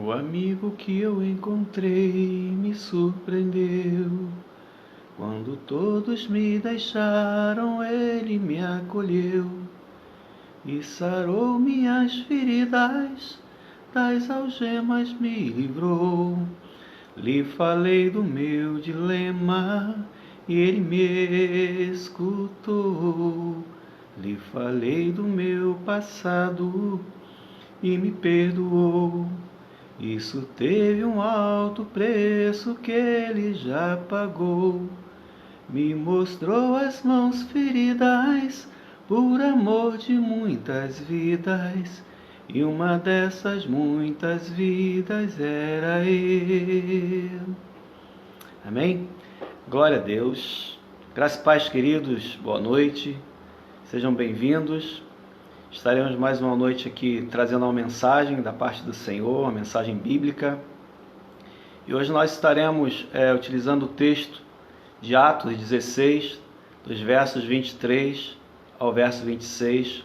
O amigo que eu encontrei me surpreendeu. Quando todos me deixaram, ele me acolheu e sarou minhas feridas, das algemas me livrou. Lhe falei do meu dilema e ele me escutou. Lhe falei do meu passado e me perdoou. Isso teve um alto preço que ele já pagou. Me mostrou as mãos feridas por amor de muitas vidas, e uma dessas muitas vidas era eu. Amém? Glória a Deus. Graças e paz, queridos. Boa noite. Sejam bem-vindos. Estaremos mais uma noite aqui trazendo uma mensagem da parte do Senhor, uma mensagem bíblica. E hoje nós estaremos utilizando o texto de Atos 16, dos versos 23 ao verso 26,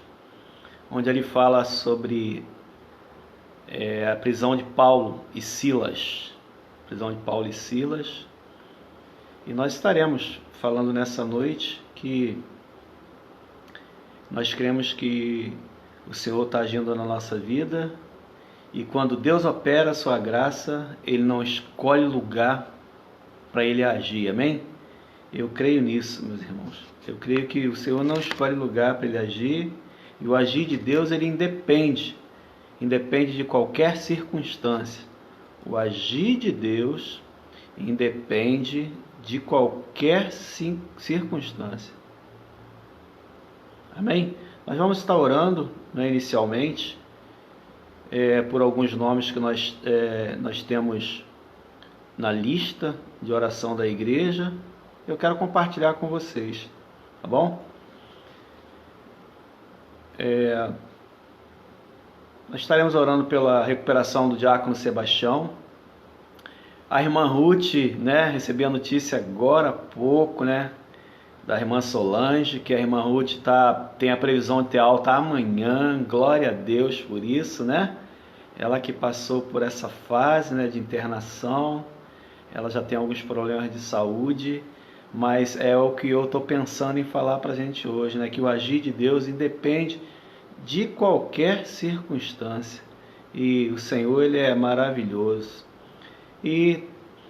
onde ele fala sobre a prisão de Paulo e Silas. Prisão de Paulo e Silas. E nós estaremos falando nessa noite que nós cremos que o Senhor está agindo na nossa vida, e quando Deus opera a sua graça, Ele não escolhe lugar para Ele agir, amém? Eu creio nisso, meus irmãos. Eu creio que o Senhor não escolhe lugar para Ele agir, e o agir de Deus, Ele independe de qualquer circunstância. O agir de Deus independe de qualquer circunstância. Amém? Nós vamos estar orando, inicialmente, por alguns nomes que nós temos na lista de oração da igreja. Eu quero compartilhar com vocês, tá bom? Nós estaremos orando pela recuperação do diácono Sebastião. A irmã Ruth, recebi a notícia agora há pouco, da irmã Solange, que a irmã Ruth tem a previsão de ter alta amanhã. Glória a Deus por isso, Ela que passou por essa fase, de internação, ela já tem alguns problemas de saúde, mas é o que eu estou pensando em falar para a gente hoje, que o agir de Deus independe de qualquer circunstância, e o Senhor, Ele é maravilhoso. E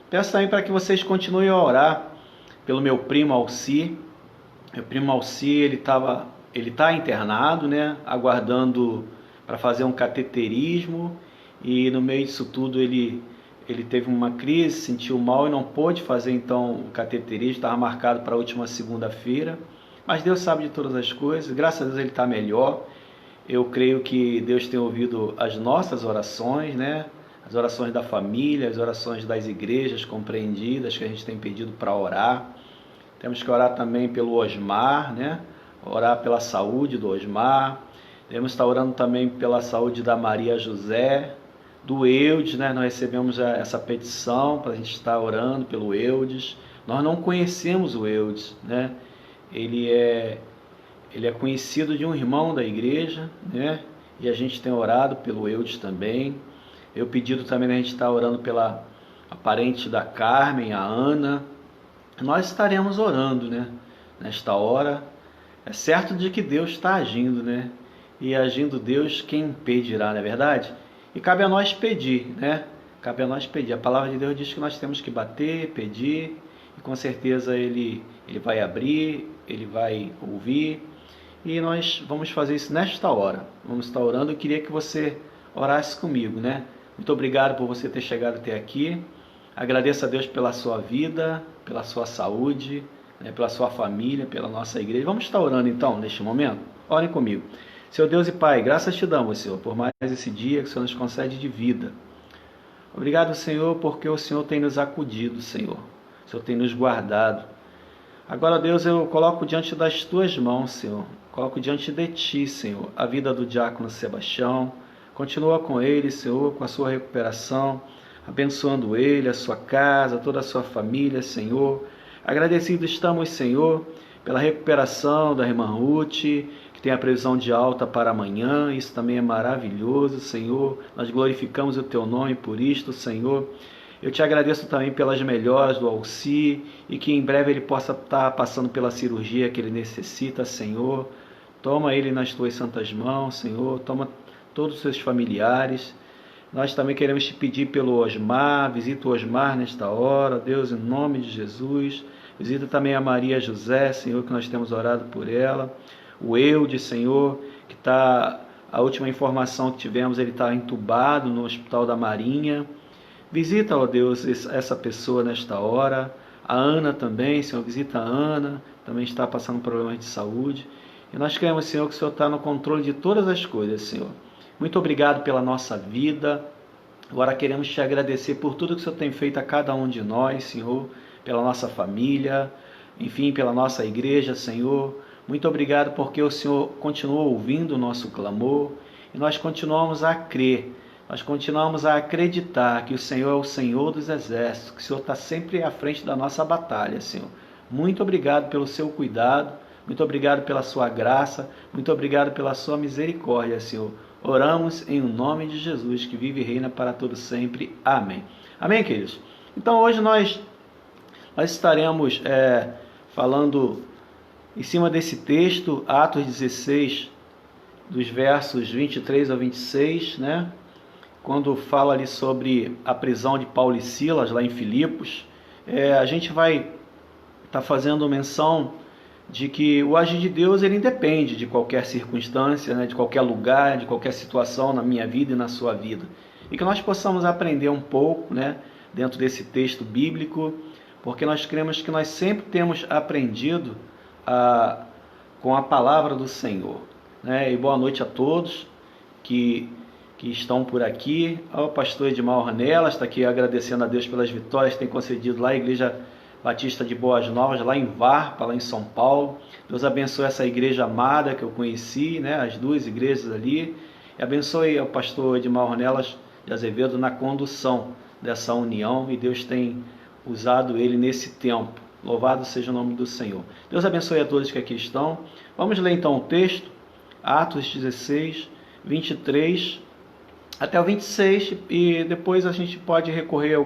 peço também para que vocês continuem a orar pelo meu primo Alci. Meu primo Alci, ele está internado, aguardando para fazer um cateterismo, e no meio disso tudo ele teve uma crise, sentiu mal e não pôde fazer então o cateterismo. Estava marcado para a última segunda-feira, mas Deus sabe de todas as coisas. Graças a Deus ele está melhor. Eu creio que Deus tem ouvido as nossas orações, as orações da família, as orações das igrejas compreendidas que a gente tem pedido para orar. Temos que orar também pelo Osmar, orar pela saúde do Osmar. Devemos estar orando também pela saúde da Maria José, do Eudes, Nós recebemos essa petição para a gente estar orando pelo Eudes. Nós não conhecemos o Eudes, Ele é conhecido de um irmão da igreja, E a gente tem orado pelo Eudes também. Eu pedido também a gente estar orando pela a parente da Carmen, a Ana. Nós estaremos orando, nesta hora. É certo de que Deus está agindo, E agindo Deus, quem impedirá, não é verdade? E cabe a nós pedir, Cabe a nós pedir. A palavra de Deus diz que nós temos que bater, pedir, e com certeza Ele vai abrir, Ele vai ouvir. E nós vamos fazer isso nesta hora. Vamos estar orando. Eu queria que você orasse comigo, Muito obrigado por você ter chegado até aqui. Agradeço a Deus pela sua vida, pela sua saúde, pela sua família, pela nossa igreja. Vamos estar orando então, neste momento? Orem comigo. Senhor Deus e Pai, graças te damos, Senhor, por mais esse dia que o Senhor nos concede de vida. Obrigado, Senhor, porque o Senhor tem nos acudido, Senhor. O Senhor tem nos guardado. Agora, Deus, eu coloco diante das tuas mãos, Senhor. Coloco diante de ti, Senhor, a vida do diácono Sebastião. Continua com ele, Senhor, com a sua recuperação, abençoando ele, a sua casa, toda a sua família, Senhor. Agradecidos estamos, Senhor, pela recuperação da irmã Ruth, que tem a previsão de alta para amanhã, isso também é maravilhoso, Senhor. Nós glorificamos o Teu nome por isto, Senhor. Eu te agradeço também pelas melhoras do Alci e que em breve ele possa estar passando pela cirurgia que ele necessita, Senhor. Toma ele nas Tuas santas mãos, Senhor. Toma todos os seus familiares. Nós também queremos te pedir pelo Osmar, visita o Osmar nesta hora, Deus, em nome de Jesus. Visita também a Maria José, Senhor, que nós temos orado por ela. O Eude, Senhor, que está, a última informação que tivemos, ele está entubado no Hospital da Marinha. Visita, ó Deus, essa pessoa nesta hora. A Ana também, Senhor, visita a Ana, também está passando problemas de saúde. E nós queremos, Senhor, que o Senhor está no controle de todas as coisas, Senhor. Muito obrigado pela nossa vida. Agora queremos te agradecer por tudo que o Senhor tem feito a cada um de nós, Senhor, pela nossa família, enfim, pela nossa igreja, Senhor. Muito obrigado porque o Senhor continua ouvindo o nosso clamor e nós continuamos a crer, nós continuamos a acreditar que o Senhor é o Senhor dos exércitos, que o Senhor está sempre à frente da nossa batalha, Senhor. Muito obrigado pelo seu cuidado, muito obrigado pela sua graça, muito obrigado pela sua misericórdia, Senhor. Oramos em nome de Jesus, que vive e reina para todo sempre. Amém. Amém, queridos? Então hoje nós estaremos falando em cima desse texto, Atos 16, dos versos 23 ao 26, né? Quando fala ali sobre a prisão de Paulo e Silas, lá em Filipos, a gente vai estar fazendo menção de que o agir de Deus ele independe de qualquer circunstância, né? De qualquer lugar, de qualquer situação na minha vida e na sua vida. E que nós possamos aprender um pouco, né? Dentro desse texto bíblico, porque nós cremos que nós sempre temos aprendido com a palavra do Senhor, né? E boa noite a todos que estão por aqui. O pastor Edmar Ornelas está aqui agradecendo a Deus pelas vitórias que tem concedido lá a Igreja Batista de Boas Novas, lá em Varpa, lá em São Paulo. Deus abençoe essa igreja amada que eu conheci, né? As duas igrejas ali. E abençoe o pastor Edmar Ornelas de Azevedo na condução dessa união, e Deus tem usado ele nesse tempo. Louvado seja o nome do Senhor. Deus abençoe a todos que aqui estão. Vamos ler então o texto, Atos 16, 23 até o 26, e depois a gente pode recorrer a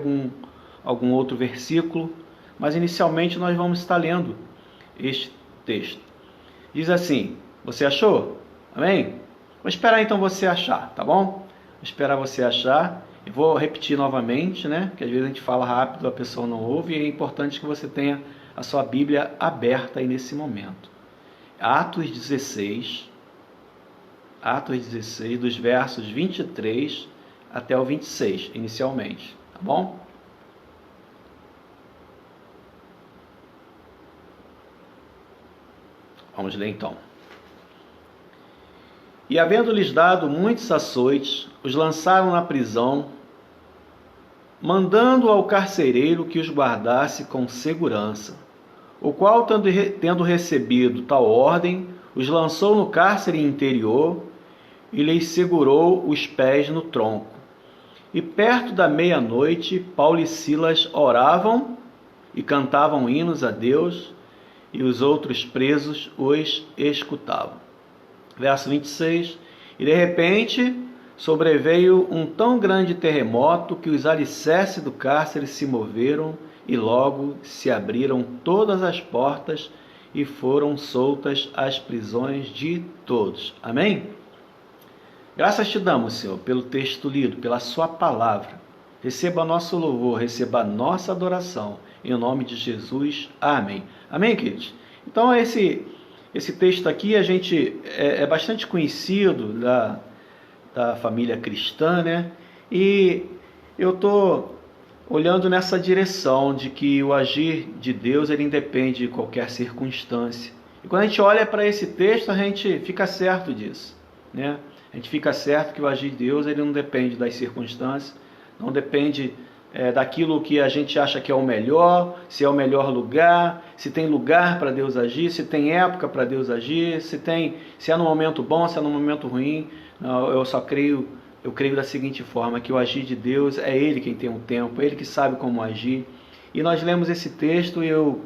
algum outro versículo, mas inicialmente nós vamos estar lendo este texto. Diz assim, você achou? Amém? Vou esperar então você achar, tá bom? Vou esperar você achar. Eu vou repetir novamente, né? Porque às vezes a gente fala rápido, a pessoa não ouve, e é importante que você tenha a sua Bíblia aberta aí nesse momento. Atos 16, dos versos 23 até o 26, inicialmente, tá bom? Vamos ler então. E havendo-lhes dado muitos açoites, os lançaram na prisão, mandando ao carcereiro que os guardasse com segurança, o qual, tendo recebido tal ordem, os lançou no cárcere interior e lhes segurou os pés no tronco. E perto da meia-noite, Paulo e Silas oravam e cantavam hinos a Deus, e os outros presos os escutavam. Verso 26, e de repente sobreveio um tão grande terremoto que os alicerces do cárcere se moveram e logo se abriram todas as portas e foram soltas as prisões de todos. Amém? Graças te damos, Senhor, pelo texto lido, pela sua palavra. Receba nosso louvor, receba a nossa adoração. Em nome de Jesus. Amém. Amém, queridos? Então, esse texto aqui a gente é bastante conhecido da família cristã, né? E eu estou olhando nessa direção de que o agir de Deus ele independe de qualquer circunstância. E quando a gente olha para esse texto, a gente fica certo disso, né? A gente fica certo que o agir de Deus ele não depende das circunstâncias, não depende daquilo que a gente acha que é o melhor, se é o melhor lugar, se tem lugar para Deus agir, se tem época para Deus agir, se é no momento bom, se é no momento ruim. Não, eu creio da seguinte forma, que o agir de Deus é Ele quem tem o tempo, é Ele que sabe como agir. E nós lemos esse texto e eu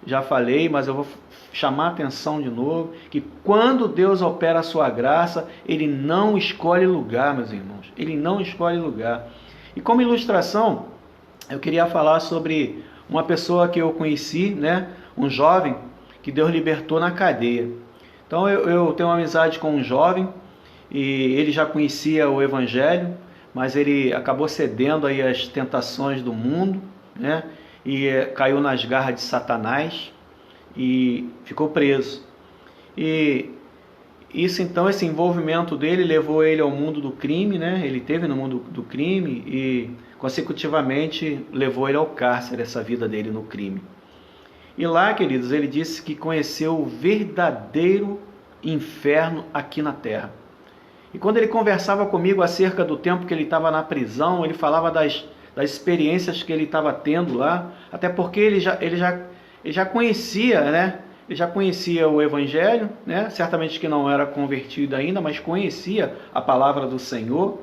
já falei, mas eu vou chamar a atenção de novo, que quando Deus opera a sua graça, Ele não escolhe lugar, meus irmãos. Ele não escolhe lugar. E como ilustração, eu queria falar sobre uma pessoa que eu conheci, né? Um jovem que Deus libertou na cadeia. Então eu tenho uma amizade com um jovem, e ele já conhecia o Evangelho, mas ele acabou cedendo aí às tentações do mundo, né? E caiu nas garras de Satanás e ficou preso. E isso, então, esse envolvimento dele levou ele ao mundo do crime, né? Ele esteve no mundo do crime e consecutivamente levou ele ao cárcere, essa vida dele no crime. E lá, queridos, ele disse que conheceu o verdadeiro inferno aqui na terra. E quando ele conversava comigo acerca do tempo que ele estava na prisão, ele falava das experiências que ele estava tendo lá, até porque ele já conhecia, né? Ele já conhecia o Evangelho, né? Certamente que não era convertido ainda, mas conhecia a palavra do Senhor.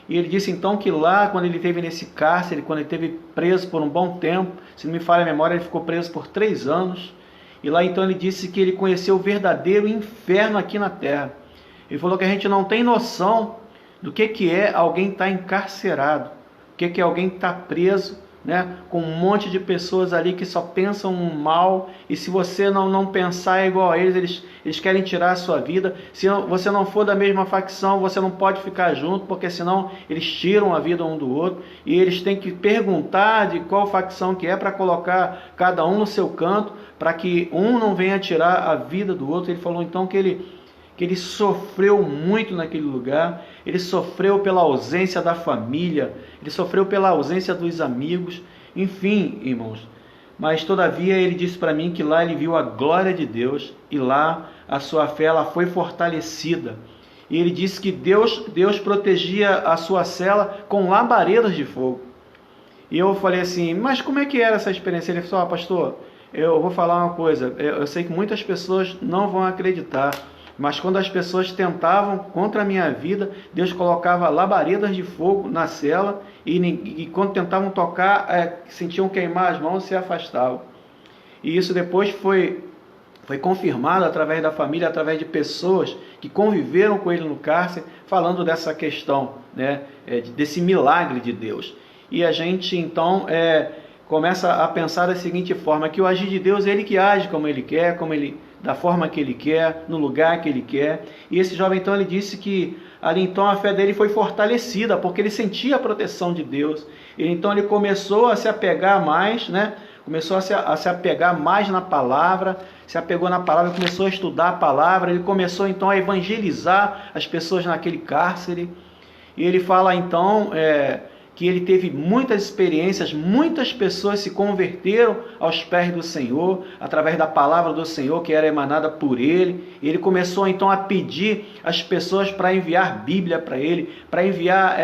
E ele disse então que lá, quando ele esteve nesse cárcere, quando ele esteve preso por um bom tempo, se não me falha a memória, ele ficou preso por 3 anos. E lá então ele disse que ele conheceu o verdadeiro inferno aqui na terra. Ele falou que a gente não tem noção do que é alguém estar encarcerado, o que é alguém estar preso, né, com um monte de pessoas ali que só pensam no mal, e se você não pensar igual a eles querem tirar a sua vida. Se você não for da mesma facção, você não pode ficar junto, porque senão eles tiram a vida um do outro, e eles têm que perguntar de qual facção que é para colocar cada um no seu canto, para que um não venha tirar a vida do outro. Ele falou então que ele sofreu muito naquele lugar, ele sofreu pela ausência da família, ele sofreu pela ausência dos amigos, enfim, irmãos. Mas todavia ele disse para mim que lá ele viu a glória de Deus, e lá a sua fé ela foi fortalecida. E ele disse que Deus protegia a sua cela com labaredas de fogo. E eu falei assim, mas como é que era essa experiência? Ele falou, pastor, eu vou falar uma coisa, eu sei que muitas pessoas não vão acreditar, mas quando as pessoas tentavam contra a minha vida, Deus colocava labaredas de fogo na cela, e quando tentavam tocar, sentiam queimar as mãos e se afastavam. E isso depois foi confirmado através da família, através de pessoas que conviveram com ele no cárcere, falando dessa questão, né, desse milagre de Deus. E a gente então começa a pensar da seguinte forma, que o agir de Deus é Ele que age como Ele quer, da forma que Ele quer, no lugar que Ele quer. E esse jovem então ele disse que ali então a fé dele foi fortalecida, porque ele sentia a proteção de Deus. E então ele começou a se apegar mais, né? Começou a se apegar mais na palavra, se apegou na palavra, começou a estudar a palavra, ele começou então a evangelizar as pessoas naquele cárcere. E ele fala então que ele teve muitas experiências, muitas pessoas se converteram aos pés do Senhor, através da palavra do Senhor que era emanada por ele. Ele começou então a pedir às pessoas para enviar Bíblia para ele, para enviar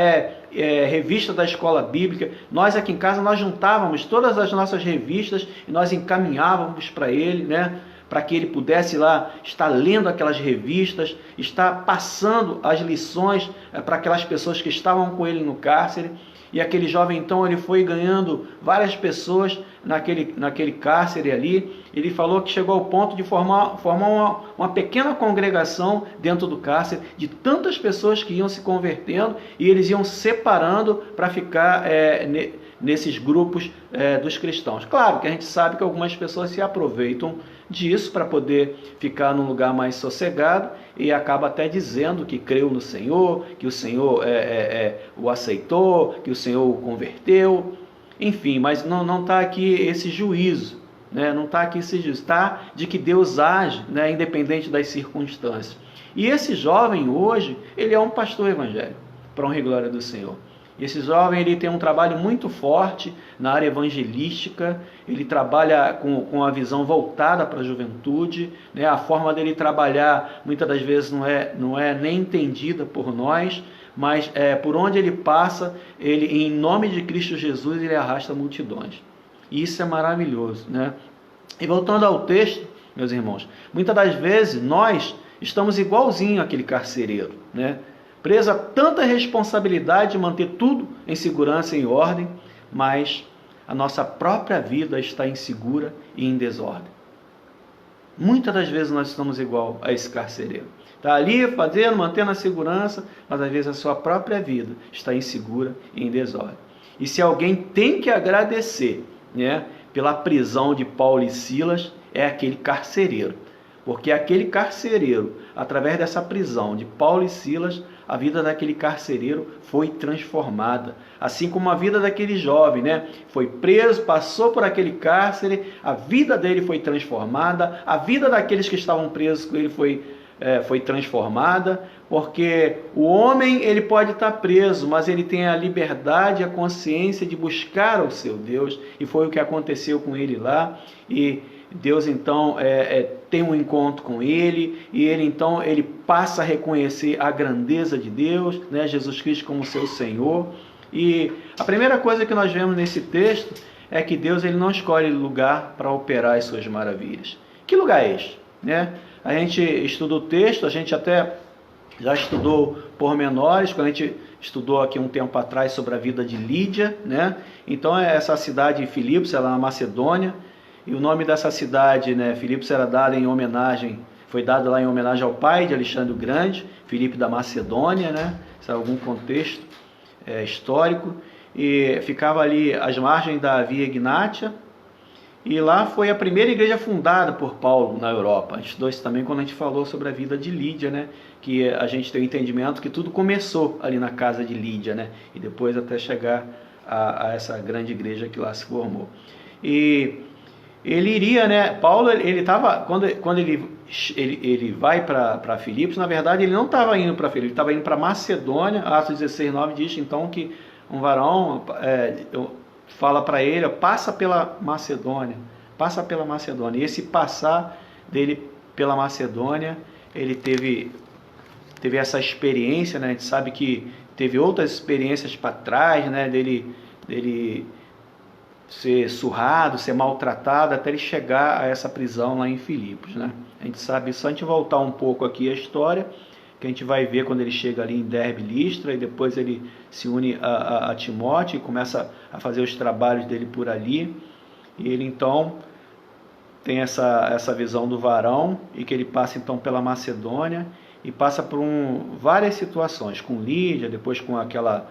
revista da escola bíblica. Nós aqui em casa, nós juntávamos todas as nossas revistas e nós encaminhávamos para ele, né? Para que ele pudesse lá estar lendo aquelas revistas, estar passando as lições para aquelas pessoas que estavam com ele no cárcere. E aquele jovem então ele foi ganhando várias pessoas naquele cárcere ali. Ele falou que chegou ao ponto de formar uma pequena congregação dentro do cárcere, de tantas pessoas que iam se convertendo, e eles iam separando para ficar nesses grupos dos cristãos. Claro que a gente sabe que algumas pessoas se aproveitam disso para poder ficar num lugar mais sossegado, e acaba até dizendo que creu no Senhor, que o Senhor o aceitou, que o Senhor o converteu, enfim, mas não está aqui esse juízo, né? Não está aqui esse juízo, está de que Deus age, né? Independente das circunstâncias. E esse jovem hoje, ele é um pastor evangélico, para honra e glória do Senhor. Esse jovem ele tem um trabalho muito forte na área evangelística, ele trabalha com a visão voltada para a juventude, né? A forma dele trabalhar muitas das vezes não é nem entendida por nós, mas por onde ele passa, ele, em nome de Cristo Jesus, ele arrasta multidões. E isso é maravilhoso, né? E voltando ao texto, meus irmãos, muitas das vezes nós estamos igualzinho àquele carcereiro, né? Preso a tanta responsabilidade de manter tudo em segurança e em ordem, mas a nossa própria vida está insegura e em desordem. Muitas das vezes nós estamos igual a esse carcereiro. Está ali fazendo, mantendo a segurança, mas às vezes a sua própria vida está insegura e em desordem. E se alguém tem que agradecer, né, pela prisão de Paulo e Silas, é aquele carcereiro. Porque aquele carcereiro, através dessa prisão de Paulo e Silas, a vida daquele carcereiro foi transformada. Assim como a vida daquele jovem, né? Foi preso, passou por aquele cárcere, a vida dele foi transformada, a vida daqueles que estavam presos com ele foi transformada, porque o homem ele pode estar preso, mas ele tem a liberdade, a consciência de buscar o seu Deus, e foi o que aconteceu com ele lá. E Deus então tem um encontro com ele, e ele então ele passa a reconhecer a grandeza de Deus, né? Jesus Cristo como seu Senhor. E a primeira coisa que nós vemos nesse texto é que Deus ele não escolhe lugar para operar as suas maravilhas. Que lugar é este, né? A gente estuda o texto, a gente até já estudou pormenores, quando a gente estudou aqui um tempo atrás sobre a vida de Lídia, né? Então essa cidade de Filipos, ela é na Macedônia, e o nome dessa cidade, né, Filipos, era dado em homenagem, foi dado lá em homenagem ao pai de Alexandre o Grande, Filipe da Macedônia, né? Isso é algum contexto histórico, e ficava ali às margens da Via Ignátia, e lá foi a primeira igreja fundada por Paulo na Europa. A gente estudou isso também quando a gente falou sobre a vida de Lídia, né? Que a gente tem o entendimento que tudo começou ali na casa de Lídia, né? E depois até chegar a essa grande igreja que lá se formou. E ele iria, né? Paulo, ele estava, quando ele vai para Filipos, na verdade ele não estava indo para Filipos, ele estava indo para Macedônia. Atos 16:9 diz então que um varão fala para ele, passa pela Macedônia, passa pela Macedônia. E esse passar dele pela Macedônia, ele teve essa experiência, né? A gente sabe que teve outras experiências para trás, né? Dele ser surrado, ser maltratado, até ele chegar a essa prisão lá em Filipos, né? A gente sabe, só a gente voltar um pouco aqui a história, que a gente vai ver quando ele chega ali em Derbe e Listra, e depois ele se une a Timóteo e começa a fazer os trabalhos dele por ali. E ele então tem essa visão do varão, e que ele passa então pela Macedônia, e passa por várias situações, com Lídia, depois com aquela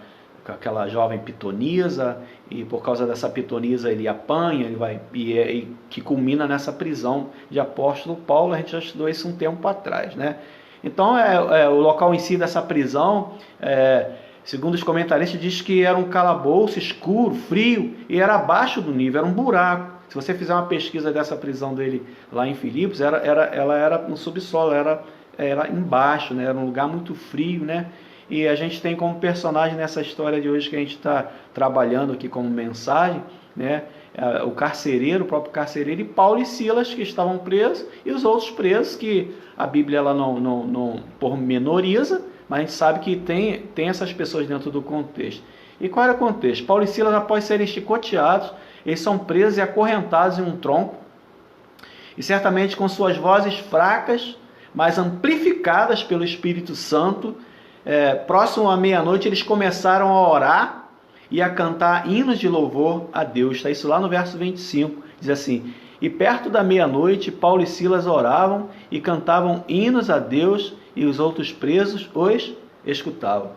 jovem pitonisa, e por causa dessa pitonisa ele apanha, e que culmina nessa prisão de apóstolo Paulo. A gente já estudou isso um tempo atrás, né? Então o local em si dessa prisão, segundo os comentaristas, diz que era um calabouço escuro, frio, e era abaixo do nível, era um buraco. Se você fizer uma pesquisa dessa prisão dele lá em Filipos, ela era no subsolo, era embaixo, né? Era um lugar muito frio, né? E a gente tem como personagem nessa história de hoje que a gente está trabalhando aqui como mensagem, né? O carcereiro, o próprio carcereiro, e Paulo e Silas, que estavam presos, e os outros presos, que a Bíblia ela não pormenoriza, mas a gente sabe que tem essas pessoas dentro do contexto. E qual era o contexto? Paulo e Silas, após serem chicoteados, eles são presos e acorrentados em um tronco, e certamente com suas vozes fracas, mas amplificadas pelo Espírito Santo, próximo à meia-noite, eles começaram a orar e a cantar hinos de louvor a Deus. Está isso lá no verso 25, diz assim: e perto da meia-noite, Paulo e Silas oravam e cantavam hinos a Deus, e os outros presos os escutavam.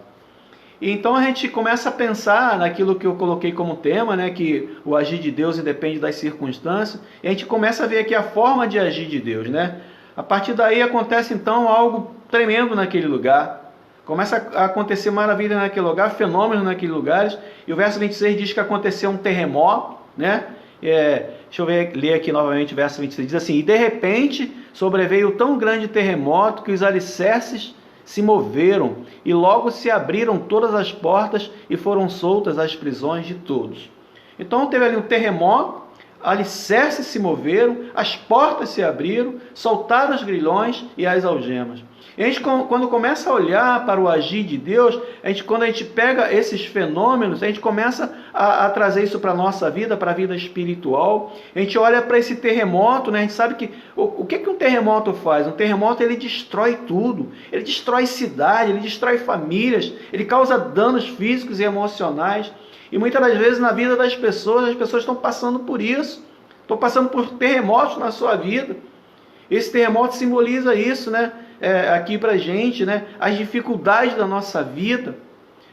E então a gente começa a pensar naquilo que eu coloquei como tema, né, que o agir de Deus independe das circunstâncias, e a gente começa a ver aqui a forma de agir de Deus, né? A partir daí acontece então algo tremendo naquele lugar. Começa a acontecer maravilha naquele lugar, fenômenos naqueles lugares. E o verso 26 diz que aconteceu um terremoto, né? Deixa eu ler aqui novamente o verso 26. Diz assim: e de repente sobreveio tão grande terremoto que os alicerces se moveram, e logo se abriram todas as portas e foram soltas as prisões de todos. Então teve ali um terremoto, alicerces se moveram, as portas se abriram, soltaram os grilhões e as algemas. E a gente, quando começa a olhar para o agir de Deus, quando a gente pega esses fenômenos, a gente começa a trazer isso para a nossa vida, para a vida espiritual. A gente olha para esse terremoto, né? A gente sabe que o que um terremoto faz? Um terremoto, ele destrói tudo. Ele destrói cidade, ele destrói famílias, ele causa danos físicos e emocionais. E muitas das vezes na vida das pessoas, as pessoas estão passando por isso. Estão passando por terremotos na sua vida. Esse terremoto simboliza isso, né? Aqui pra gente, né? As dificuldades da nossa vida.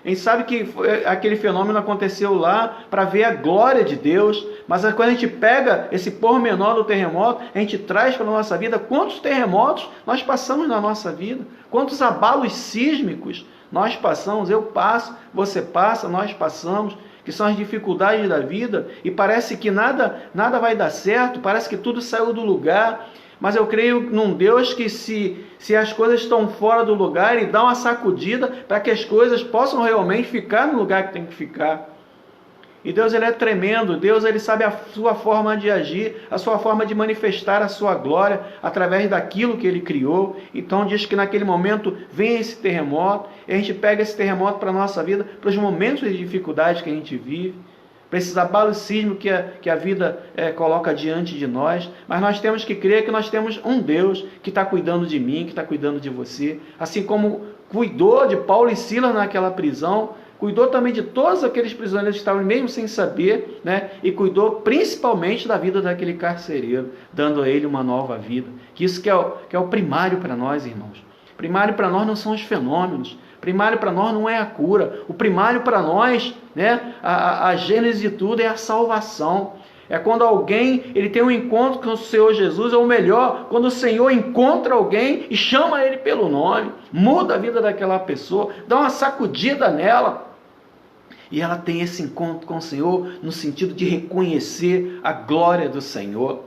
A gente sabe que aquele fenômeno aconteceu lá para ver a glória de Deus, mas quando a gente pega esse pormenor do terremoto, a gente traz para a nossa vida quantos terremotos nós passamos na nossa vida, quantos abalos sísmicos nós passamos, eu passo, você passa, nós passamos, que são as dificuldades da vida, e parece que nada vai dar certo, parece que tudo saiu do lugar. Mas eu creio num Deus que se as coisas estão fora do lugar, Ele dá uma sacudida para que as coisas possam realmente ficar no lugar que tem que ficar. E Deus, Ele é tremendo. Deus, Ele sabe a sua forma de agir, a sua forma de manifestar a sua glória através daquilo que Ele criou. Então diz que naquele momento vem esse terremoto, e a gente pega esse terremoto para a nossa vida, para os momentos de dificuldade que a gente vive, para esses abalos sísmicos que a vida coloca diante de nós. Mas nós temos que crer que nós temos um Deus que está cuidando de mim, que está cuidando de você. Assim como cuidou de Paulo e Silas naquela prisão, cuidou também de todos aqueles prisioneiros que estavam mesmo sem saber, né? E cuidou principalmente da vida daquele carcereiro, dando a ele uma nova vida. Que isso que é o primário para nós, irmãos. Primário para nós não são os fenômenos. Primário para nós não é a cura. O primário para nós, né, a gênese de tudo é a salvação. É quando alguém ele tem um encontro com o Senhor Jesus, ou melhor, quando o Senhor encontra alguém e chama ele pelo nome, muda a vida daquela pessoa, dá uma sacudida nela, e ela tem esse encontro com o Senhor no sentido de reconhecer a glória do Senhor.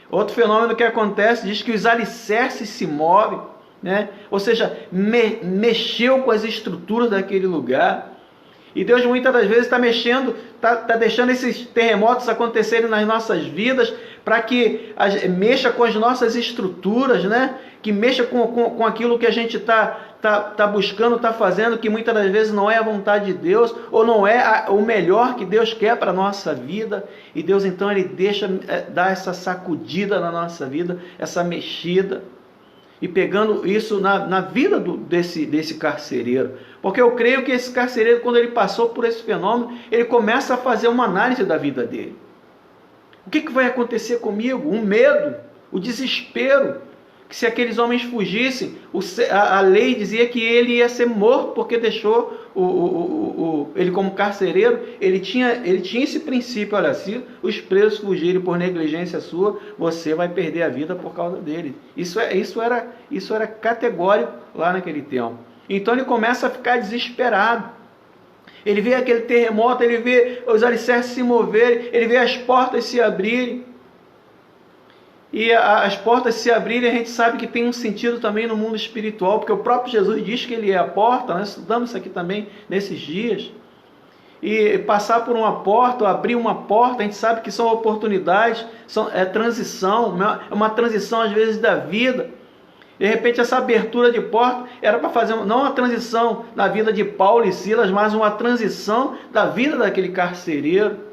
Outro fenômeno que acontece, diz que os alicerces se movem, né? Ou seja, mexeu com as estruturas daquele lugar. E Deus muitas das vezes está mexendo, está deixando esses terremotos acontecerem nas nossas vidas, para que mexa com as nossas estruturas, né? Que mexa com aquilo que a gente está buscando, está fazendo, que muitas das vezes não é a vontade de Deus, ou não é o melhor que Deus quer para a nossa vida. E Deus então Ele deixa dar essa sacudida na nossa vida, essa mexida, e pegando isso na vida desse carcereiro. Porque eu creio que esse carcereiro, quando ele passou por esse fenômeno, ele começa a fazer uma análise da vida dele. O que vai acontecer comigo? O medo, o desespero. Que se aqueles homens fugissem, a lei dizia que ele ia ser morto, porque deixou ele como carcereiro. Ele tinha esse princípio: olha, se os presos fugirem por negligência sua, você vai perder a vida por causa dele. Isso era categórico lá naquele tempo. Então ele começa a ficar desesperado. Ele vê aquele terremoto, ele vê os alicerces se moverem, ele vê as portas se abrirem. E as portas se abrirem, a gente sabe que tem um sentido também no mundo espiritual, porque o próprio Jesus diz que Ele é a porta. Nós estudamos isso aqui também nesses dias. E passar por uma porta, ou abrir uma porta, a gente sabe que são oportunidades, é transição, é uma transição às vezes da vida. De repente essa abertura de porta era para fazer não uma transição na vida de Paulo e Silas, mas uma transição da vida daquele carcereiro.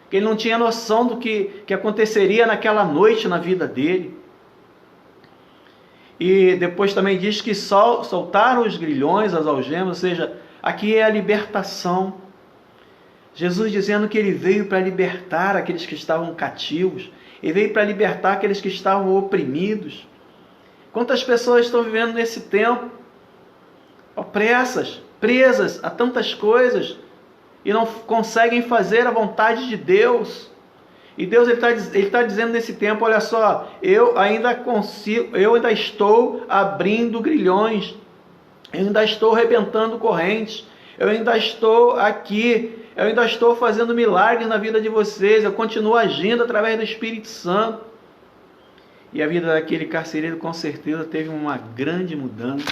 Que ele não tinha noção do que aconteceria naquela noite na vida dele. E depois também diz que soltaram os grilhões, as algemas, ou seja, aqui é a libertação. Jesus dizendo que Ele veio para libertar aqueles que estavam cativos. Ele veio para libertar aqueles que estavam oprimidos. Quantas pessoas estão vivendo nesse tempo? Opressas, presas a tantas coisas, e não conseguem fazer a vontade de Deus. E Deus ele tá dizendo nesse tempo: olha só, eu ainda estou abrindo grilhões, eu ainda estou arrebentando correntes, eu ainda estou aqui, eu ainda estou fazendo milagres na vida de vocês, eu continuo agindo através do Espírito Santo. E a vida daquele carcereiro com certeza teve uma grande mudança,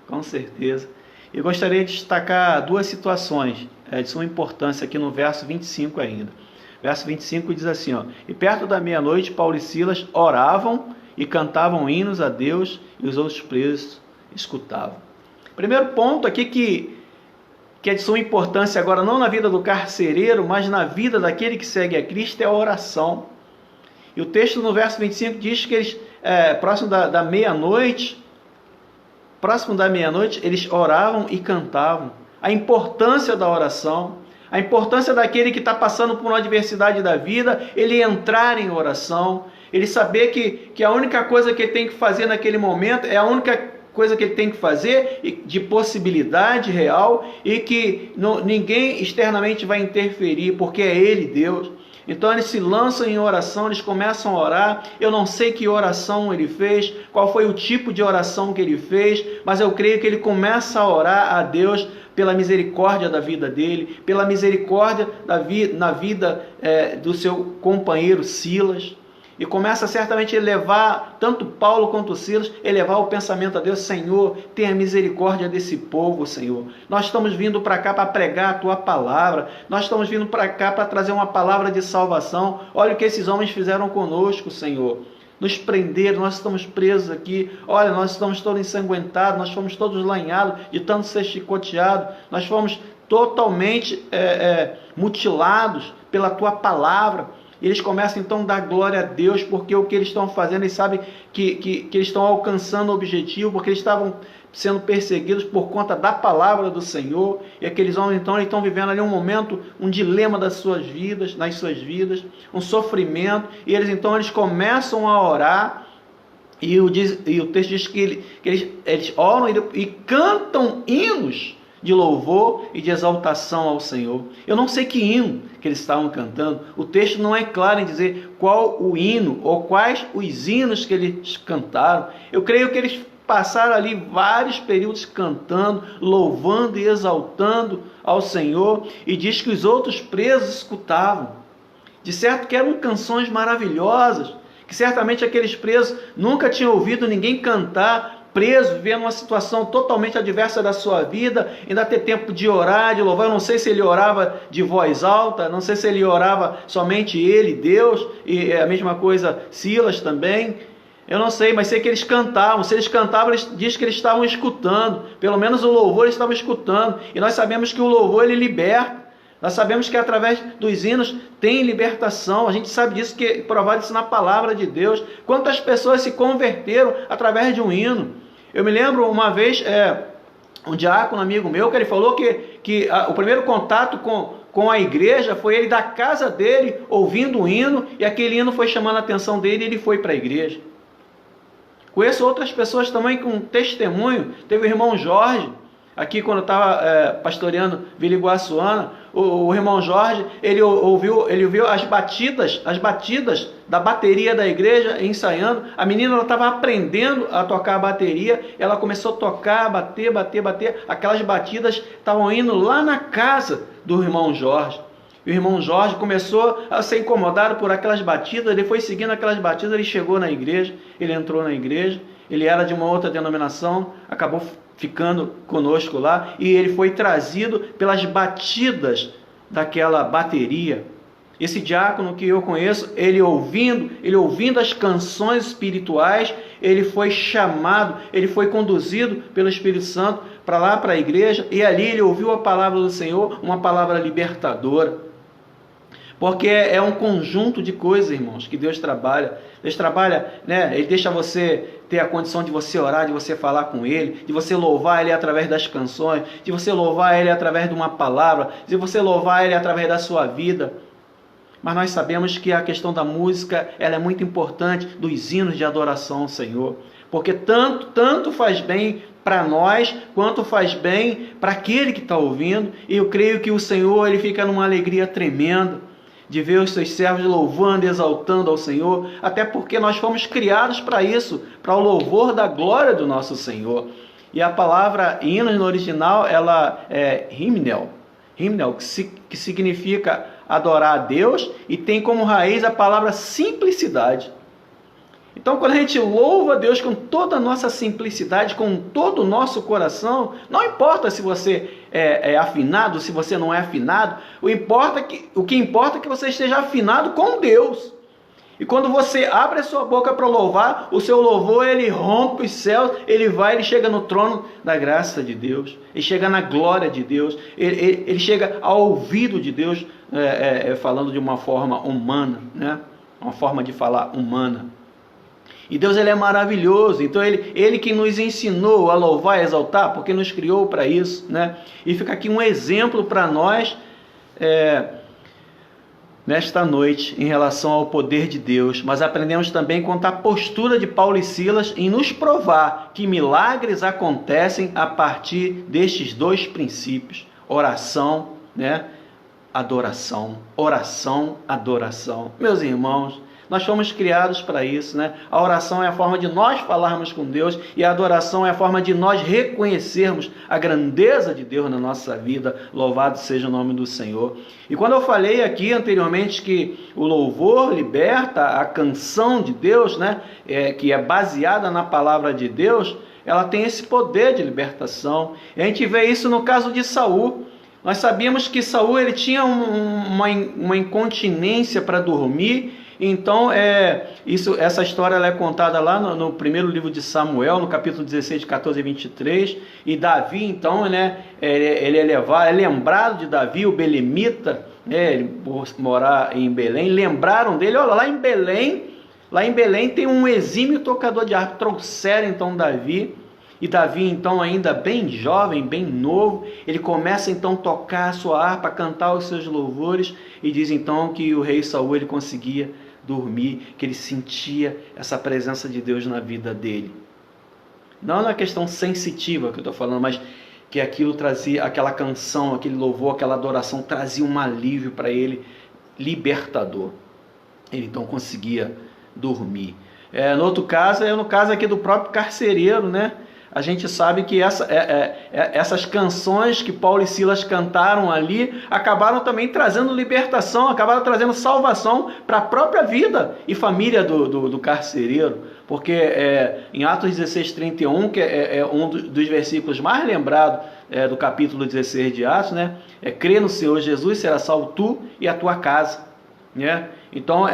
com certeza. Eu gostaria de destacar duas situações de suma importância aqui no verso 25 ainda. Verso 25 diz assim, ó: e perto da meia-noite, Paulo e Silas oravam e cantavam hinos a Deus, e os outros presos escutavam. Primeiro ponto aqui que é de suma importância agora, não na vida do carcereiro, mas na vida daquele que segue a Cristo, é a oração. E o texto no verso 25 diz que eles, próximo da meia-noite, eles oravam e cantavam. A importância da oração, A importância daquele que está passando por uma adversidade da vida, ele entrar em oração, ele saber que a única coisa que ele tem que fazer naquele momento é a única coisa que ele tem que fazer de possibilidade real e que ninguém externamente vai interferir, porque é ele, Deus. Então eles se lançam em oração, eles começam a orar. Eu não sei que oração ele fez, qual foi o tipo de oração que ele fez, mas eu creio que ele começa a orar a Deus pela misericórdia da vida dele, pela misericórdia na vida do seu companheiro Silas. E começa certamente a elevar, tanto Paulo quanto Silas, elevar o pensamento a Deus: Senhor, tenha misericórdia desse povo, Senhor. Nós estamos vindo para cá para pregar a Tua palavra, nós estamos vindo para cá para trazer uma palavra de salvação. Olha o que esses homens fizeram conosco, Senhor. Nos prenderam, nós estamos presos aqui. Olha, nós estamos todos ensanguentados, nós fomos todos lanhados de tanto ser chicoteados, nós fomos totalmente mutilados pela Tua palavra. E eles começam então a dar glória a Deus, porque o que eles estão fazendo, eles sabem que eles estão alcançando o objetivo, porque eles estavam sendo perseguidos por conta da palavra do Senhor. E aqueles homens então eles estão vivendo ali um momento, um dilema nas suas vidas, um sofrimento, e eles começam a orar, e o texto diz que eles oram e cantam hinos de louvor e de exaltação ao Senhor. Eu não sei que hino que eles estavam cantando. O texto não é claro em dizer qual o hino ou quais os hinos que eles cantaram. Eu creio que eles passaram ali vários períodos cantando, louvando e exaltando ao Senhor. E diz que os outros presos escutavam. De certo que eram canções maravilhosas, que certamente aqueles presos nunca tinham ouvido ninguém cantar, preso, vivendo uma situação totalmente adversa da sua vida, ainda ter tempo de orar, de louvar. Eu não sei se ele orava de voz alta, não sei se ele orava somente ele, Deus, e a mesma coisa Silas também. Eu não sei, mas sei que eles cantavam. Se eles cantavam, diz que eles estavam escutando. Pelo menos o louvor eles estavam escutando. E nós sabemos que o louvor ele liberta. Nós sabemos que através dos hinos tem libertação. A gente sabe disso, que é provado isso na palavra de Deus. Quantas pessoas se converteram através de um hino? Eu me lembro uma vez, um diácono amigo meu, que ele falou que o primeiro contato com a igreja foi ele da casa dele, ouvindo um hino, e aquele hino foi chamando a atenção dele e ele foi para a igreja. Conheço outras pessoas também com testemunho. Teve o irmão Jorge, aqui quando eu estava pastoreando Vila Iguaçuana, o irmão Jorge, ele ouviu as batidas da bateria da igreja ensaiando. A menina estava aprendendo a tocar a bateria, ela começou a tocar, bater, aquelas batidas estavam indo lá na casa do irmão Jorge. E o irmão Jorge começou a ser incomodado por aquelas batidas, ele foi seguindo aquelas batidas, ele chegou na igreja, ele entrou na igreja, ele era de uma outra denominação, acabou ficando conosco lá, e ele foi trazido pelas batidas daquela bateria. Esse diácono que eu conheço, ele ouvindo as canções espirituais, ele foi chamado, ele foi conduzido pelo Espírito Santo para lá, para a igreja, e ali ele ouviu a palavra do Senhor, uma palavra libertadora. Porque é um conjunto de coisas, irmãos, que Deus trabalha. Deus trabalha, né? Ele deixa você ter a condição de você orar, de você falar com Ele, de você louvar Ele através das canções, de você louvar Ele através de uma palavra, de você louvar Ele através da sua vida. Mas nós sabemos que a questão da música, ela é muito importante, dos hinos de adoração ao Senhor. Porque tanto faz bem para nós, quanto faz bem para aquele que está ouvindo. E eu creio que o Senhor, Ele fica numa alegria tremenda de ver os seus servos louvando e exaltando ao Senhor, até porque nós fomos criados para isso, para o louvor da glória do nosso Senhor. E a palavra hinos no original, ela é himnel, que significa adorar a Deus, e tem como raiz a palavra simplicidade. Então, quando a gente louva a Deus com toda a nossa simplicidade, com todo o nosso coração, não importa se você é afinado, se você não é afinado, o que importa é que você esteja afinado com Deus. E quando você abre a sua boca para louvar, o seu louvor, ele rompe os céus, ele chega no trono da graça de Deus, ele chega na glória de Deus, ele chega ao ouvido de Deus, falando de uma forma humana, né? Uma forma de falar humana. E Deus, ele é maravilhoso. Então ele que nos ensinou a louvar e exaltar, porque nos criou para isso, né? E fica aqui um exemplo para nós nesta noite em relação ao poder de Deus, mas aprendemos também quanto à postura de Paulo e Silas em nos provar que milagres acontecem a partir destes dois princípios: oração, né? Adoração, oração, adoração. Meus irmãos, nós fomos criados para isso, né? A oração é a forma de nós falarmos com Deus e a adoração é a forma de nós reconhecermos a grandeza de Deus na nossa vida. Louvado seja o nome do Senhor. E quando eu falei aqui anteriormente que o louvor liberta, a canção de Deus, né? Que é baseada na palavra de Deus, ela tem esse poder de libertação. E a gente vê isso no caso de Saul. Nós sabíamos que Saul ele tinha uma incontinência para dormir. Então, essa história ela é contada lá no primeiro livro de Samuel, no capítulo 16, 14 e 23. E Davi, então, né, ele é lembrado de Davi, o belemita, né, ele por morar em Belém. Lembraram dele, olha, lá em Belém tem um exímio tocador de harpa. Trouxeram, então, Davi. E Davi, então, ainda bem jovem, bem novo, ele começa, então, a tocar a sua harpa, a cantar os seus louvores, e diz, então, que o rei Saul, ele conseguia dormir, que ele sentia essa presença de Deus na vida dele. Não na questão sensitiva que eu estou falando, mas que aquilo trazia, aquela canção, aquele louvor, aquela adoração, trazia um alívio para ele, libertador. Ele, então, conseguia dormir. No outro caso, no caso aqui do próprio carcereiro, né? A gente sabe que essas canções que Paulo e Silas cantaram ali acabaram também trazendo libertação, acabaram trazendo salvação para a própria vida e família do carcereiro. Porque em Atos 16:31, que é um dos versículos mais lembrados do capítulo 16 de Atos, né? Crê no Senhor Jesus, será salvo tu e a tua casa. Né? Então,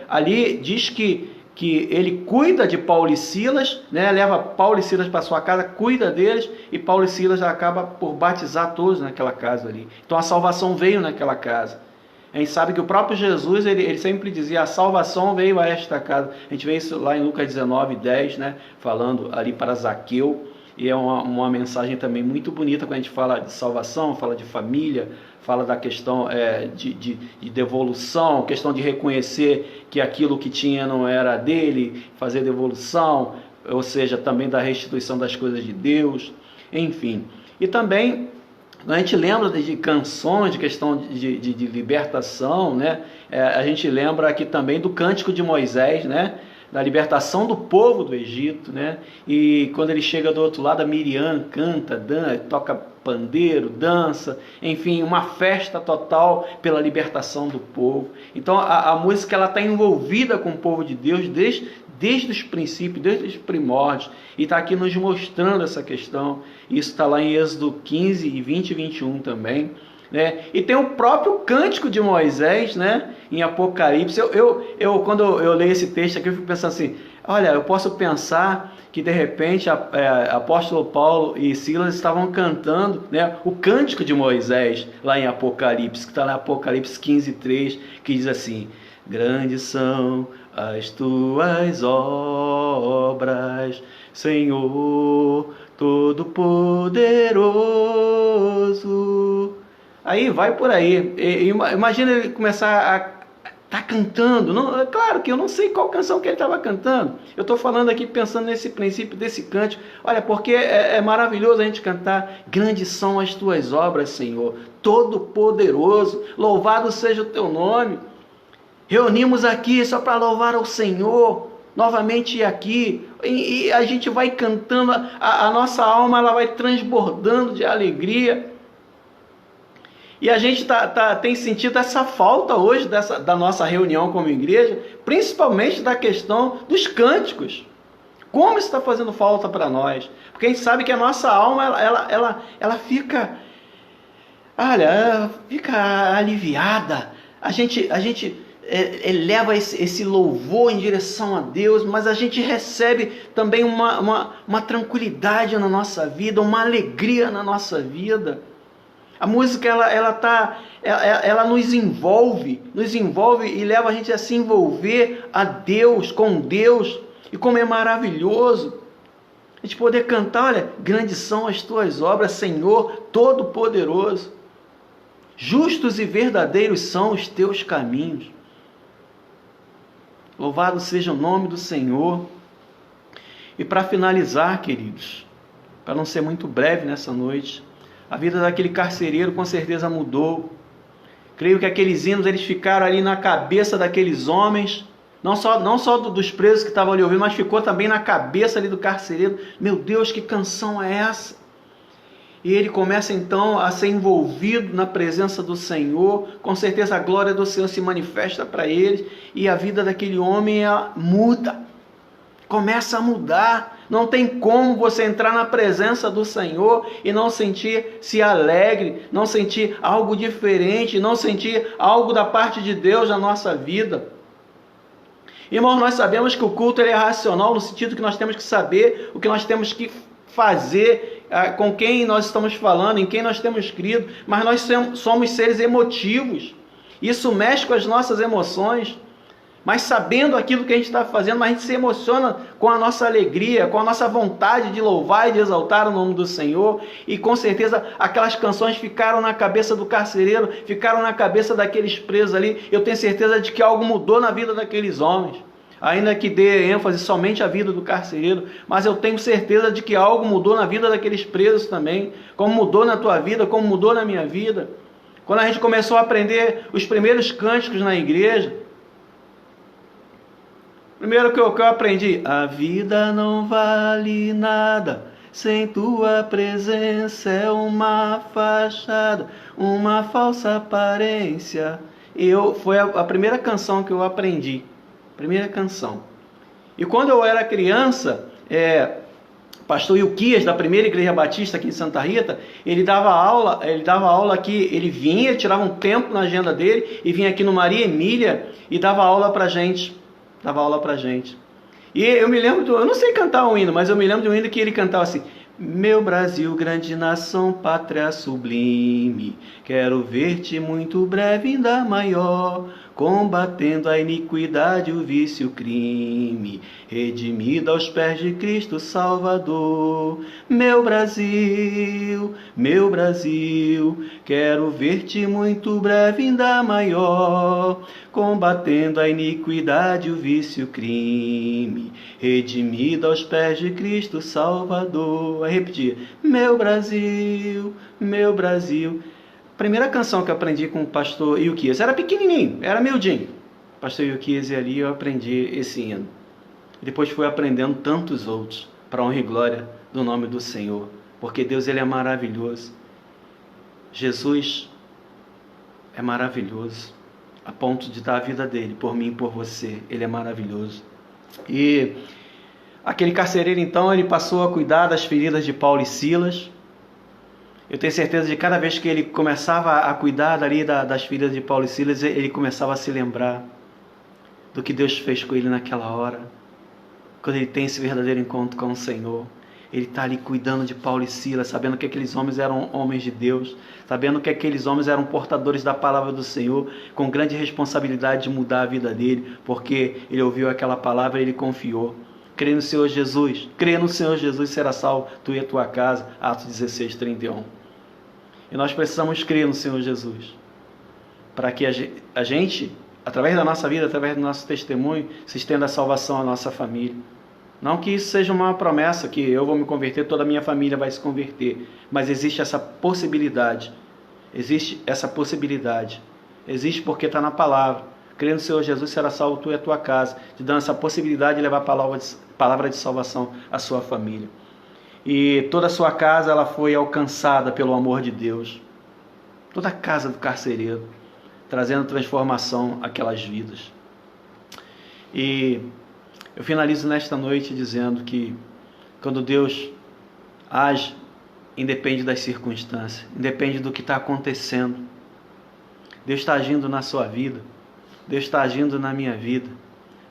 ali diz que ele cuida de Paulo e Silas, né? Leva Paulo e Silas para sua casa, cuida deles, e Paulo e Silas acaba por batizar todos naquela casa ali. Então a salvação veio naquela casa. A gente sabe que o próprio Jesus, ele sempre dizia, a salvação veio a esta casa. A gente vê isso lá em Lucas 19:10, né? Falando ali para Zaqueu, e é uma mensagem também muito bonita quando a gente fala de salvação, fala de família, fala da questão de devolução, questão de reconhecer que aquilo que tinha não era dele, fazer devolução, ou seja, também da restituição das coisas de Deus, enfim. E também, a gente lembra de canções, de questão de libertação, né? A gente lembra aqui também do Cântico de Moisés, né? Da libertação do povo do Egito, né? E quando ele chega do outro lado, a Miriam canta, toca pandeiro, dança, enfim, uma festa total pela libertação do povo. Então a música ela está envolvida com o povo de Deus desde os princípios, desde os primórdios, e está aqui nos mostrando essa questão. Isso está lá em Êxodo 15, 20 e 21 também. Né? E tem o próprio Cântico de Moisés, né? Em Apocalipse. Quando eu leio esse texto aqui, eu fico pensando assim, olha, eu posso pensar que de repente apóstolo Paulo e Silas estavam cantando, né, o Cântico de Moisés lá em Apocalipse, que está lá em Apocalipse 15:3, que diz assim: grandes são as tuas obras, Senhor Todo-Poderoso. Aí vai por aí. Imagina ele começar a estar cantando. Não, claro que eu não sei qual canção que ele estava cantando. Eu estou falando aqui pensando nesse princípio desse cântico. Olha, porque é maravilhoso a gente cantar. Grandes são as tuas obras, Senhor, Todo-Poderoso. Louvado seja o teu nome. Reunimos aqui só para louvar ao Senhor. Novamente aqui. E a gente vai cantando. A nossa alma ela vai transbordando de alegria. E a gente tem sentido essa falta hoje da nossa reunião como igreja, principalmente da questão dos cânticos. Como isso está fazendo falta para nós? Porque a gente sabe que a nossa alma ela fica, fica aliviada. A gente eleva esse louvor em direção a Deus, mas a gente recebe também uma tranquilidade na nossa vida, uma alegria na nossa vida. A música ela nos envolve e leva a gente a se envolver com Deus, e como é maravilhoso a gente poder cantar, olha, grandes são as tuas obras, Senhor Todo-Poderoso. Justos e verdadeiros são os teus caminhos. Louvado seja o nome do Senhor. E para finalizar, queridos, para não ser muito breve nessa noite, a vida daquele carcereiro com certeza mudou. Creio que aqueles hinos eles ficaram ali na cabeça daqueles homens, não só dos presos que estavam ali ouvindo, mas ficou também na cabeça ali do carcereiro. Meu Deus, que canção é essa? E ele começa então a ser envolvido na presença do Senhor. Com certeza a glória do Senhor se manifesta para ele, e a vida daquele homem muda, começa a mudar. Não tem como você entrar na presença do Senhor e não sentir-se alegre, não sentir algo diferente, não sentir algo da parte de Deus na nossa vida. Irmãos, nós sabemos que o culto é racional, no sentido que nós temos que saber o que nós temos que fazer, com quem nós estamos falando, em quem nós temos crido, mas nós somos seres emotivos. Isso mexe com as nossas emoções. Mas sabendo aquilo que a gente está fazendo, mas a gente se emociona com a nossa alegria, com a nossa vontade de louvar e de exaltar o nome do Senhor. E com certeza aquelas canções ficaram na cabeça do carcereiro, ficaram na cabeça daqueles presos ali. Eu tenho certeza de que algo mudou na vida daqueles homens. Ainda que dê ênfase somente à vida do carcereiro, mas eu tenho certeza de que algo mudou na vida daqueles presos também. Como mudou na tua vida, como mudou na minha vida. Quando a gente começou a aprender os primeiros cânticos na igreja, primeiro que eu aprendi: a vida não vale nada, sem tua presença é uma fachada, uma falsa aparência. Foi a primeira canção que eu aprendi, primeira canção. E quando eu era criança, pastor Ilquias, da primeira igreja batista aqui em Santa Rita, ele dava aula aqui, ele vinha, tirava um tempo na agenda dele, e vinha aqui no Maria Emília, e dava aula pra gente. E eu me lembro, eu não sei cantar um hino, mas eu me lembro de um hino que ele cantava assim: meu Brasil, grande nação, pátria sublime, quero ver-te muito breve, ainda maior, combatendo a iniquidade, o vício, o crime, redimido aos pés de Cristo Salvador. Meu Brasil, quero ver-te muito breve, ainda maior, combatendo a iniquidade, o vício, o crime, redimido aos pés de Cristo Salvador. Aí repetia: meu Brasil. Primeira canção que eu aprendi com o pastor Ilquias, era pequenininho, era miudinho. Pastor Ilquias, e ali eu aprendi esse hino. Depois fui aprendendo tantos outros, para honra e glória do nome do Senhor, porque Deus, ele é maravilhoso. Jesus é maravilhoso, a ponto de dar a vida dele por mim e por você. Ele é maravilhoso. E aquele carcereiro então, ele passou a cuidar das feridas de Paulo e Silas. Eu tenho certeza de que cada vez que ele começava a cuidar dali das feridas de Paulo e Silas, ele começava a se lembrar do que Deus fez com ele naquela hora. Quando ele tem esse verdadeiro encontro com o Senhor, ele está ali cuidando de Paulo e Silas, sabendo que aqueles homens eram homens de Deus, sabendo que aqueles homens eram portadores da palavra do Senhor, com grande responsabilidade de mudar a vida dele, porque ele ouviu aquela palavra e ele confiou. Crê no Senhor Jesus, será salvo tu e a tua casa. Atos 16, 31. E nós precisamos crer no Senhor Jesus, para que a gente, através da nossa vida, através do nosso testemunho, se estenda a salvação à nossa família. Não que isso seja uma promessa, que eu vou me converter, toda a minha família vai se converter, mas existe essa possibilidade, existe porque está na palavra. Crê no Senhor Jesus, será salvo tu e a tua casa, te dando essa possibilidade de levar a palavra de salvação à sua família. E toda a sua casa, ela foi alcançada pelo amor de Deus. Toda a casa do carcereiro, trazendo transformação àquelas vidas. E eu finalizo nesta noite dizendo que quando Deus age, independe das circunstâncias, independe do que está acontecendo. Deus está agindo na sua vida, Deus está agindo na minha vida,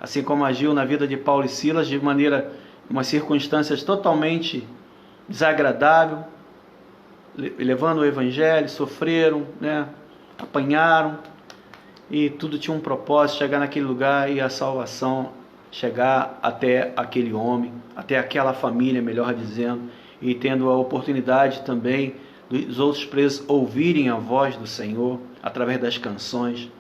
assim como agiu na vida de Paulo e Silas, de umas circunstâncias totalmente desagradável, levando o evangelho, sofreram, apanharam, e tudo tinha um propósito, chegar naquele lugar e a salvação chegar até aquele homem, até aquela família, melhor dizendo, e tendo a oportunidade também dos outros presos ouvirem a voz do Senhor através das canções.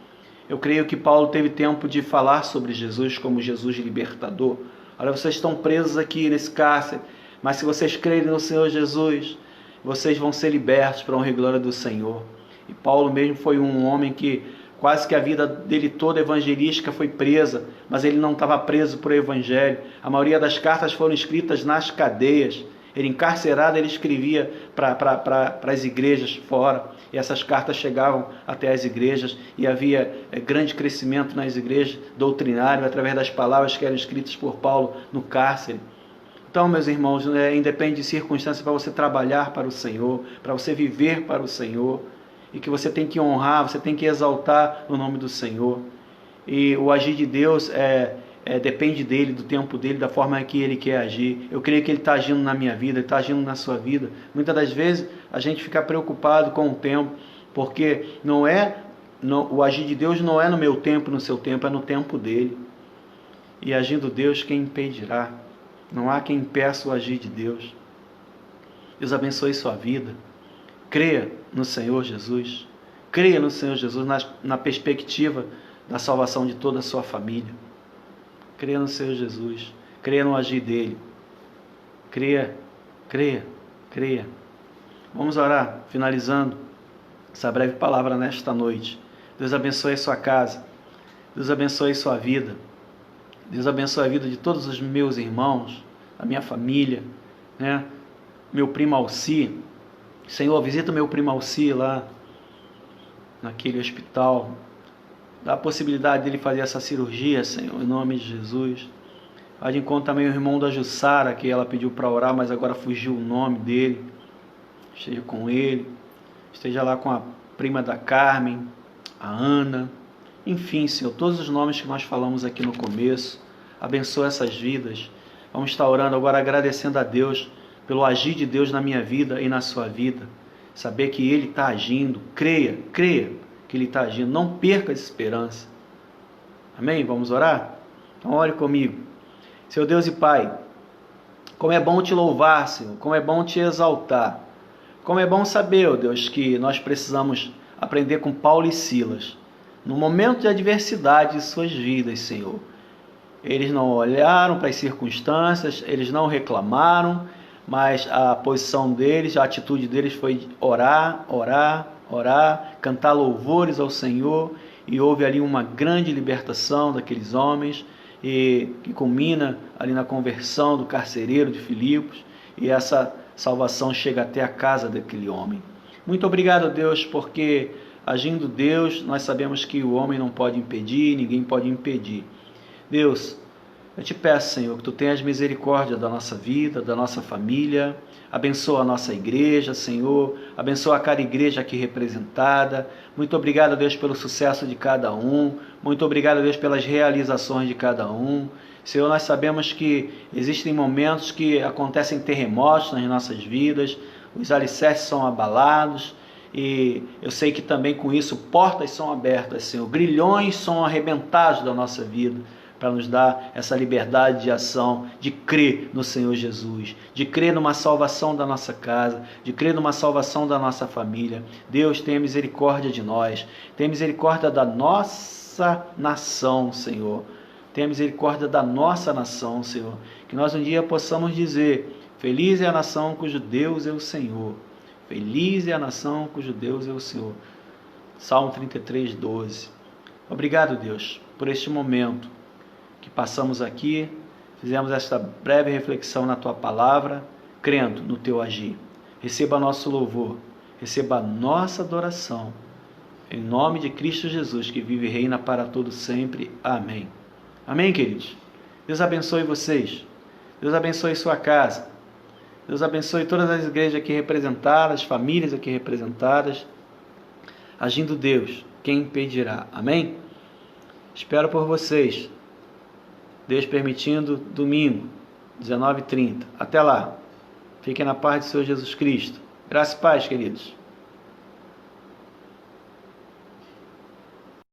Eu creio que Paulo teve tempo de falar sobre Jesus como Jesus libertador. Olha, vocês estão presos aqui nesse cárcere, mas se vocês crerem no Senhor Jesus, vocês vão ser libertos para a honra e glória do Senhor. E Paulo mesmo foi um homem que quase que a vida dele toda evangelística foi presa, mas ele não estava preso por evangelho. A maioria das cartas foram escritas nas cadeias. Ele encarcerado, ele escrevia para as igrejas fora, e essas cartas chegavam até as igrejas, e havia grande crescimento nas igrejas doutrinárias, através das palavras que eram escritas por Paulo no cárcere. Então, meus irmãos, independe de circunstâncias, para você trabalhar para o Senhor, para você viver para o Senhor, e que você tem que honrar, você tem que exaltar o nome do Senhor. E o agir de Deus depende dele, do tempo dele, da forma que ele quer agir. Eu creio que ele está agindo na minha vida, ele está agindo na sua vida. Muitas das vezes a gente fica preocupado com o tempo, porque o agir de Deus não é no meu tempo, no seu tempo, é no tempo dele. E agindo Deus, quem impedirá? Não há quem impeça o agir de Deus. Deus abençoe sua vida. Creia no Senhor Jesus. Creia no Senhor Jesus na perspectiva da salvação de toda a sua família. Creia no Senhor Jesus. Creia no agir dele. Creia, creia, creia. Vamos orar, finalizando essa breve palavra nesta noite. Deus abençoe a sua casa. Deus abençoe a sua vida. Deus abençoe a vida de todos os meus irmãos, a minha família, né? Meu primo Alci. Senhor, visita o meu primo Alci lá, naquele hospital. Dá a possibilidade dele fazer essa cirurgia, Senhor, em nome de Jesus. Vai de encontro também o irmão da Jussara, que ela pediu para orar, mas agora fugiu o nome dele. Esteja com ele. Esteja lá com a prima da Carmen, a Ana. Enfim, Senhor, todos os nomes que nós falamos aqui no começo. Abençoa essas vidas. Vamos estar orando agora, agradecendo a Deus pelo agir de Deus na minha vida e na sua vida. Saber que Ele está agindo. Creia que Ele está agindo. Não perca essa esperança. Amém? Vamos orar? Então ore comigo. Senhor Deus e Pai, como é bom te louvar, Senhor. Como é bom te exaltar. Como é bom saber, ó Deus, que nós precisamos aprender com Paulo e Silas. No momento de adversidade de suas vidas, Senhor. Eles não olharam para as circunstâncias, eles não reclamaram, mas a posição deles, a atitude deles foi orar, cantar louvores ao Senhor, e houve ali uma grande libertação daqueles homens, e que culmina ali na conversão do carcereiro de Filipos, e essa salvação chega até a casa daquele homem. Muito obrigado, Deus, porque agindo Deus, nós sabemos que o homem não pode impedir, ninguém pode impedir. Deus, eu te peço, Senhor, que Tu tenhas misericórdia da nossa vida, da nossa família. Abençoa a nossa igreja, Senhor. Abençoa cada igreja aqui representada. Muito obrigado, Deus, pelo sucesso de cada um. Muito obrigado, Deus, pelas realizações de cada um. Senhor, nós sabemos que existem momentos que acontecem terremotos nas nossas vidas, os alicerces são abalados, e eu sei que também com isso portas são abertas, Senhor, grilhões são arrebentados da nossa vida, para nos dar essa liberdade de ação, de crer no Senhor Jesus, de crer numa salvação da nossa casa, de crer numa salvação da nossa família. Deus, tenha misericórdia de nós, tenha misericórdia da nossa nação, Senhor. Tenha misericórdia da nossa nação, Senhor. Que nós um dia possamos dizer: feliz é a nação cujo Deus é o Senhor. Feliz é a nação cujo Deus é o Senhor. Salmo 33, 12. Obrigado, Deus, por este momento que passamos aqui, fizemos esta breve reflexão na Tua palavra, crendo no Teu agir. Receba nosso louvor, receba a nossa adoração. Em nome de Cristo Jesus, que vive e reina para todo sempre. Amém. Amém, queridos? Deus abençoe vocês. Deus abençoe sua casa. Deus abençoe todas as igrejas aqui representadas, famílias aqui representadas. Agindo Deus, quem impedirá? Amém? Espero por vocês. Deus permitindo, domingo, 19h30. Até lá. Fiquem na paz do Senhor Jesus Cristo. Graça e paz, queridos.